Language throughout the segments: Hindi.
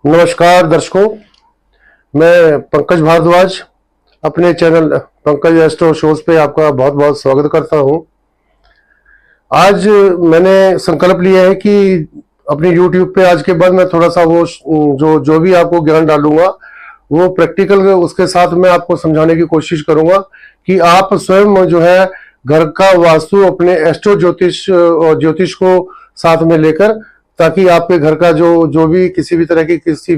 नमस्कार दर्शकों, मैं पंकज भारद्वाज अपने चैनल पंकज एस्ट्रो शोज पे आपका बहुत बहुत स्वागत करता हूं। आज मैंने संकल्प लिया है कि अपनी YouTube पे आज के बाद मैं थोड़ा सा वो जो भी आपको ज्ञान डालूंगा वो प्रैक्टिकल उसके साथ मैं आपको समझाने की कोशिश करूंगा कि आप स्वयं जो है घर का वास्तु अपने एस्ट्रो ज्योतिष और ज्योतिष को साथ में लेकर, ताकि आपके घर का जो भी किसी भी तरह की किसी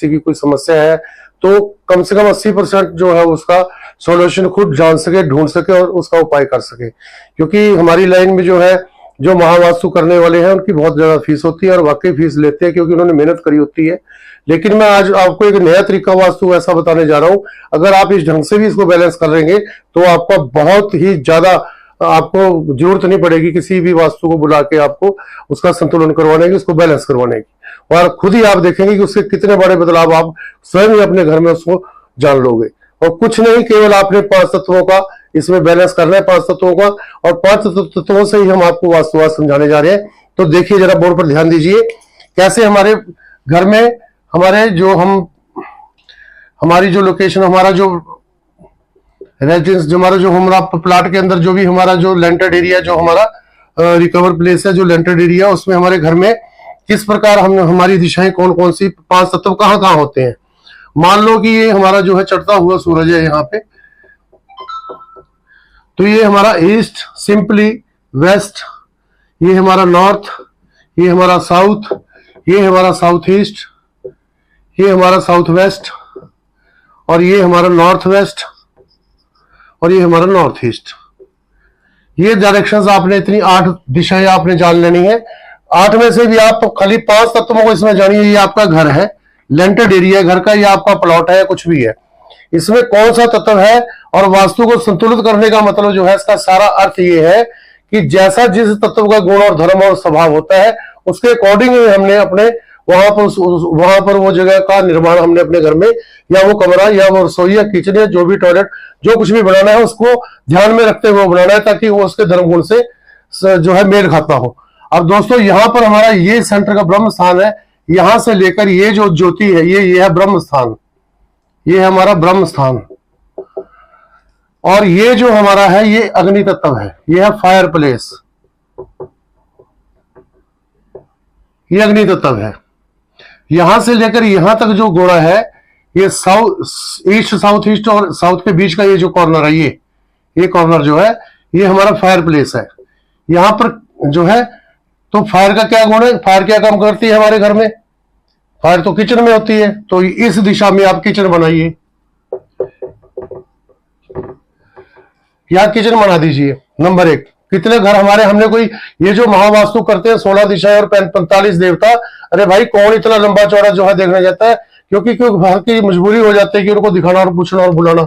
की कोई समस्या है तो कम से कम 80% जो है उसका सॉल्यूशन खुद जान सके, ढूंढ सके और उसका उपाय कर सके। क्योंकि हमारी लाइन में जो है जो महावास्तु करने वाले हैं उनकी बहुत ज्यादा फीस होती है और वाकई फीस लेते हैं क्योंकि उन्होंने मेहनत करी होती है। लेकिन मैं आज आपको एक नया तरीका वास्तु ऐसा बताने जा रहा हूं, अगर आप इस ढंग से भी इसको बैलेंस कर लेंगे तो आपका बहुत ही ज्यादा, आपको जरूरत नहीं पड़ेगी किसी भी वास्तु को बुला के आपको उसका संतुलन करवाने की, उसको बैलेंस करवाने की, और खुद ही आप देखेंगे कि उसके कितने बड़े बदलाव आप स्वयं ही अपने घर में उसको जान लोगे। और कुछ नहीं, केवल आपने 5 तत्वों का इसमें बैलेंस करना है, 5 तत्वों का, और 5 तत्वों से ही हम आपको वास्तुवाद समझाने जा रहे हैं। तो देखिए, जरा बोर्ड पर ध्यान दीजिए कैसे हमारे घर में हमारी जो लोकेशन, हमारा जो रेजिडेंस, जो हमारा प्लाट के अंदर जो भी हमारा जो लेंटेड एरिया, जो हमारा रिकवर प्लेस है, जो लेंटेड एरिया, उसमें हमारे घर में किस प्रकार हमारी दिशाएं कौन कौन सी, 5 तत्व कहाँ कहाँ होते हैं। मान लो कि ये हमारा जो है चढ़ता हुआ सूरज है यहाँ पे, तो ये हमारा ईस्ट, सिंपली वेस्ट, ये हमारा नॉर्थ, ये हमारा साउथ, ये हमारा साउथ ईस्ट, ये हमारा साउथ वेस्ट, और ये हमारा नॉर्थ वेस्ट, और ये हमारा नॉर्थ ईस्ट। ये डायरेक्शंस आपने इतनी 8 दिशाएं आपने जान लेनी है। 8 में से भी आप खाली 5 तत्वों को इसमें जानिए। ये आपका घर है, लेंटेड एरिया घर का, ये आपका प्लॉट है, कुछ भी है, इसमें कौन सा तत्व है। और वास्तु को संतुलित करने का मतलब जो है, इसका सारा अर्थ ये है कि जैसा जिस तत्व का गुण और धर्म और स्वभाव होता है उसके अकॉर्डिंग हमने अपने वहां पर वो जगह का निर्माण हमने अपने घर में, या वो कमरा, या वो रसोई, या किचन, या जो भी टॉयलेट, जो कुछ भी बनाना है उसको ध्यान में रखते हुए बनाना है, ताकि वो उसके धर्म गुण से जो है मेल खाता हो। अब दोस्तों, यहाँ पर हमारा ये सेंटर का ब्रह्म स्थान है, यहां से लेकर ये जो ज्योति है, ये है ब्रह्म स्थान, ये है हमारा ब्रह्म स्थान। और ये जो हमारा है ये अग्नि तत्व है, ये है फायर प्लेस, ये अग्नि तत्व है। यहां से लेकर यहां तक जो गोड़ा है, ये साउथ ईस्ट, साउथ ईस्ट और साउथ के बीच का ये जो कॉर्नर है, ये कॉर्नर जो है ये हमारा फायर प्लेस है। यहां पर जो है, तो फायर का क्या गुण है, फायर क्या काम करती है हमारे घर में, फायर तो किचन में होती है। तो इस दिशा में आप किचन बनाइए, यहां किचन बना दीजिए। नंबर 1, कितने घर हमारे, हमने कोई ये जो महावास्तु करते हैं 16 दिशाएं और 45 देवता, अरे भाई कौन इतना लंबा चौड़ा जो है देखने जाता है, क्योंकि घर की मजबूरी हो जाती है कि उनको दिखाना और पूछना और बुलाना।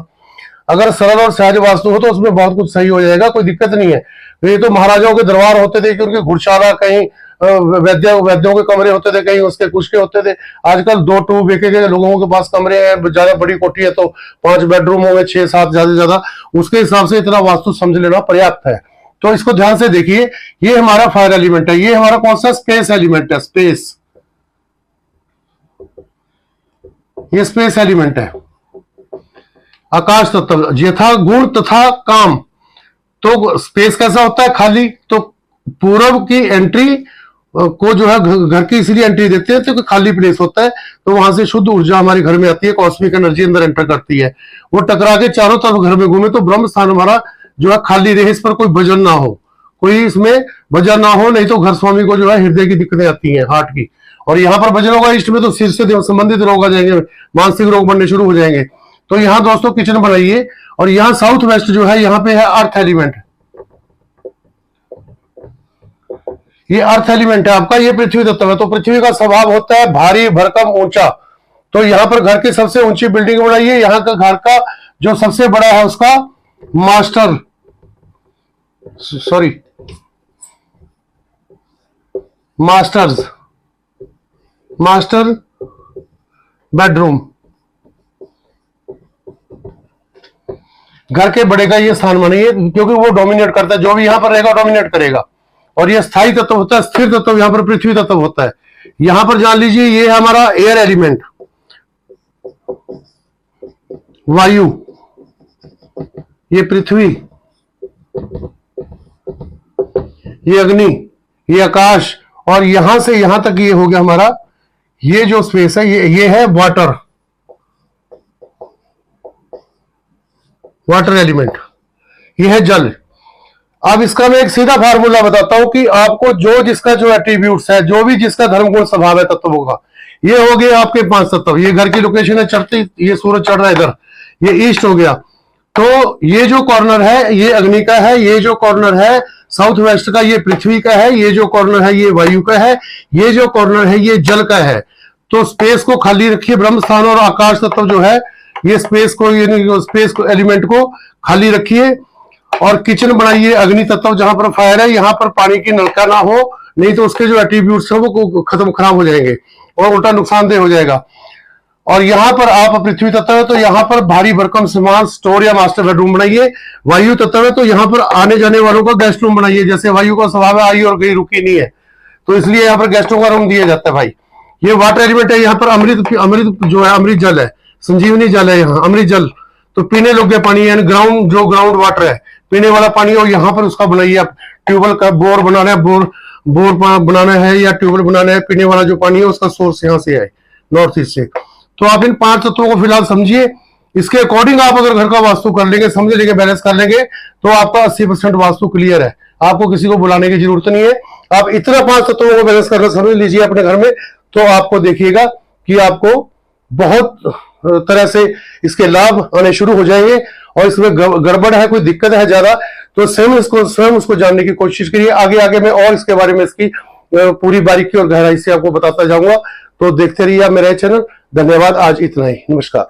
अगर सरल और सहज वास्तु हो तो उसमें बहुत कुछ सही हो जाएगा, कोई दिक्कत नहीं है। ये तो महाराजाओं के दरबार होते थे कि उनके घुड़शाला, कहीं वैद्यों के कमरे होते थे, कहीं उसके कुछ के होते थे। आजकल 2 BK के लोगों के पास कमरे हैं, ज्यादा बड़ी कोठी है तो 5 बेडरूम होंगे, 6-7 ज्यादा से ज्यादा, उसके हिसाब से इतना वास्तु समझ लेना पर्याप्त है। तो इसको ध्यान से देखिए, ये हमारा फायर एलिमेंट है, ये हमारा कौन सा स्पेस एलिमेंट है, स्पेस, ये स्पेस एलिमेंट है। आकाश तत्व, यथा गुण तथा काम। तो स्पेस कैसा होता है, खाली। तो पूर्व की एंट्री को जो है घर की इसलिए एंट्री देते हैं तो खाली प्लेस होता है, तो वहां से शुद्ध ऊर्जा हमारे घर में आती है, कॉस्मिक एनर्जी अंदर एंटर करती है, वो टकरा के चारों तरफ घर में घूमे। तो ब्रह्म स्थान हमारा जो है खाली रहे, इस पर कोई वजन ना हो, कोई इसमें वजन ना हो, नहीं तो घर स्वामी को जो है हृदय की दिक्कतें आती हैं, हार्ट की। और यहाँ पर वजन होगा इष्ट में तो सिर से संबंधित रोग आ जाएंगे, मानसिक रोग बनने शुरू हो जाएंगे। तो यहाँ दोस्तों किचन बनाइए। और यहाँ साउथ वेस्ट जो है, यहाँ पे है अर्थ एलिमेंट, ये अर्थ एलिमेंट है आपका, ये पृथ्वी तत्व है। तो पृथ्वी का स्वभाव होता है भारी, भरकम, ऊंचा। तो यहाँ पर घर की सबसे ऊंची बिल्डिंग बनाइए। यहाँ का घर का जो सबसे बड़ा है उसका मास्टर बेडरूम, घर के बड़े का ये स्थान मानिए, क्योंकि वो डोमिनेट करता है, जो भी यहां पर रहेगा डोमिनेट करेगा। और ये स्थायी तत्व होता है, स्थिर तत्व यहाँ पर पृथ्वी तत्व होता है। यहां पर जान लीजिए ये है हमारा एयर एलिमेंट, वायु, ये पृथ्वी, ये अग्नि, ये आकाश, और यहां से यहां तक ये हो गया हमारा, ये जो स्पेस है ये है वाटर, वाटर एलिमेंट, ये है जल। अब इसका मैं एक सीधा फार्मूला बताता हूं कि आपको जो जिसका जो एट्रीब्यूट्स है, जो भी जिसका धर्म गुण स्वभाव है तत्वों का, ये हो गए आपके 5 तत्व। ये घर की लोकेशन है चढ़ती, ये सूरज चढ़ रहा है इधर, ये ईस्ट हो गया। तो ये जो कॉर्नर है ये अग्नि का है, ये जो कॉर्नर है साउथ वेस्ट का ये पृथ्वी का है, ये जो कॉर्नर है ये वायु का है, ये जो कॉर्नर है ये जल का है। तो स्पेस को खाली रखिए, ब्रह्म स्थान और आकाश तत्व जो है ये स्पेस को, ये स्पेस को एलिमेंट को खाली रखिए, और किचन बनाइए अग्नि तत्व, जहां पर फायर है यहां पर पानी की नलका ना हो, नहीं तो उसके जो एट्रीब्यूट्स है वो खत्म खराब हो जाएंगे और उल्टा नुकसानदेह हो जाएगा। और यहां पर आप पृथ्वी तत्व है तो यहां पर भारी भरकम सामान स्टोर या मास्टर बेडरूम बनाइए। वायु तत्व है तो यहां पर आने जाने वालों का गेस्ट रूम बनाइए। जैसे वायु का स्वभाव है आई और गई रुकी नहीं है, तो इसलिए यहाँ पर गेस्टों का रूम दिया जाता है भाई। ये वाटर एलिमेंट है, यहाँ पर अमृत, अमृत जो है अमृत जल है, संजीवनी जल है, यहाँ अमृत जल तो पीने योग्य पानी है, ग्राउंड जो ग्राउंड वाटर है पीने वाला पानी, और यहाँ पर उसका बनाइए आप ट्यूबवेल का, बोर बनाना है, बोर बनाना है या ट्यूबवेल बनाना है, पीने वाला जो पानी है उसका सोर्स यहाँ से है नॉर्थ ईस्ट से। तो आप इन 5 तत्वों को फिलहाल समझिए, इसके अकॉर्डिंग आप अगर घर का वास्तु कर लेंगे, समझ लेंगे, बैलेंस कर लेंगे, तो आपका 80% वास्तु क्लियर है। आपको किसी को बुलाने की जरूरत नहीं है। आप इतना 5 तत्वों को बैलेंस करना समझ लीजिए अपने घर में, तो आपको देखिएगा कि आपको बहुत तरह से इसके लाभ आने शुरू हो जाएंगे। और इसमें गड़बड़ है, कोई दिक्कत है ज्यादा, तो स्वयं उसको जानने की कोशिश करिए। आगे आगे मैं और इसके बारे में इसकी पूरी बारीकी और गहराई से आपको बताता जाऊंगा। तो देखते रहिए मेरा चैनल। धन्यवाद, आज इतना ही, नमस्कार।